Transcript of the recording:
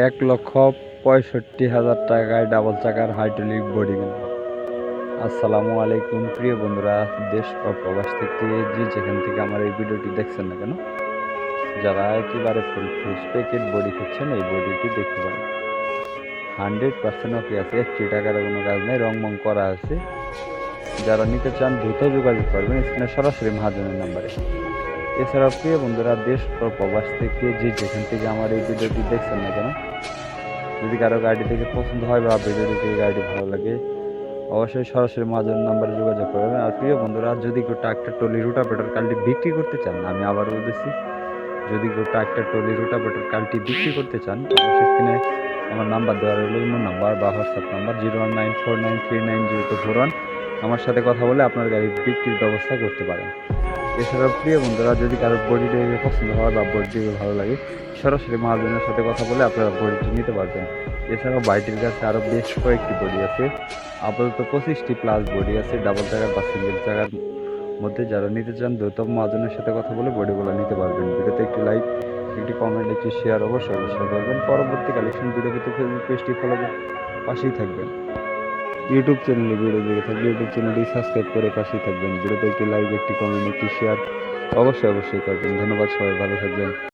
১,৬৫,০০০ টাকায় ডাবল চাকার hydraulic body মিল। আসসালামু আলাইকুম প্রিয় বন্ধুরা, দেশ ও প্রবাস থেকে যে যেখান থেকে আমার এই ভিডিওটি দেখছেন না কেন, যারা একেবারে ফুল ফ্রেশ প্যাকেট বডি খুঁজছেন এই বডিটি দেখতে পারেন। 100% ওকে আছে, 1 টাকার কোনো কাজ নেই, রং করা আছে। যারা নিতে চান দ্রুত যোগাযোগ করবেন স্ক্রিনে সরাসরি মহাজনের নাম্বারে। এছাড়াও প্রিয় বন্ধুরা, দেশ ও প্রবাস থেকে যে যেখান থেকে আমার এই ভিডিওটি দেখছেন না কেন, যদি কারো গাড়ি থেকে পছন্দ হয় বা ভিডিওটি থেকে গাড়িটি ভালো লাগে, অবশ্যই সরাসরি মহাজনের নাম্বারে যোগাযোগ করবেন। আর প্রিয় বন্ধুরা, যদি কেউ ট্রাক্টর ট্রলি রোটাভেটর কালটি বিক্রি করতে চান, আমি আবারও বলতেছি, যদি কেউ ট্রাক্টর ট্রলি রোটাভেটর কালটি বিক্রি করতে চান, অবশ্যই স্ক্রিনে আমার নাম্বার দেওয়া রইল, অন্য নাম্বার বা হোয়াটসঅ্যাপ নাম্বার 01949393041। আমার সাথে কথা বলে আপনার গাড়ি বিক্রির ব্যবস্থা করতে পারেন। এছাড়াও প্রিয় বন্ধুরা, যদি কারো বডিটি পছন্দ হয় বা বডিটি ভালো লাগে, সরাসরি মহাজনের সাথে কথা বলে আপনারা বডিটি নিতে পারবেন। এছাড়াও বাইটির কাছে আরও বেশ কয়েকটি বডি আছে, আপাতত 25টি প্লাস বডি আছে ডাবল চাকার বা সিঙ্গেল চাকার মধ্যে। যারা নিতে চান দ্রুত মহাজনের সাথে কথা বলে বডিগুলো নিতে পারবেন। ভিডিওতে একটি লাইক, একটি কমেন্ট, একটি শেয়ার অবশ্যই করবেন। পরবর্তী কালেকশন ভিডিও পেতে ফেসবুক পেজটি ফলো করে পাশেই থাকবেন। ইউটিউব চ্যানেলে ভিডিও দেখে থাকলে ইউটিউব চ্যানেলটি সাবস্ক্রাইব করে পাশেই থাকবেন। ভিডিওতে একটি লাইক, একটি কমেন্ট, একটি শেয়ার অবশ্যই করবেন। ধন্যবাদ, সবাই ভালো থাকবেন।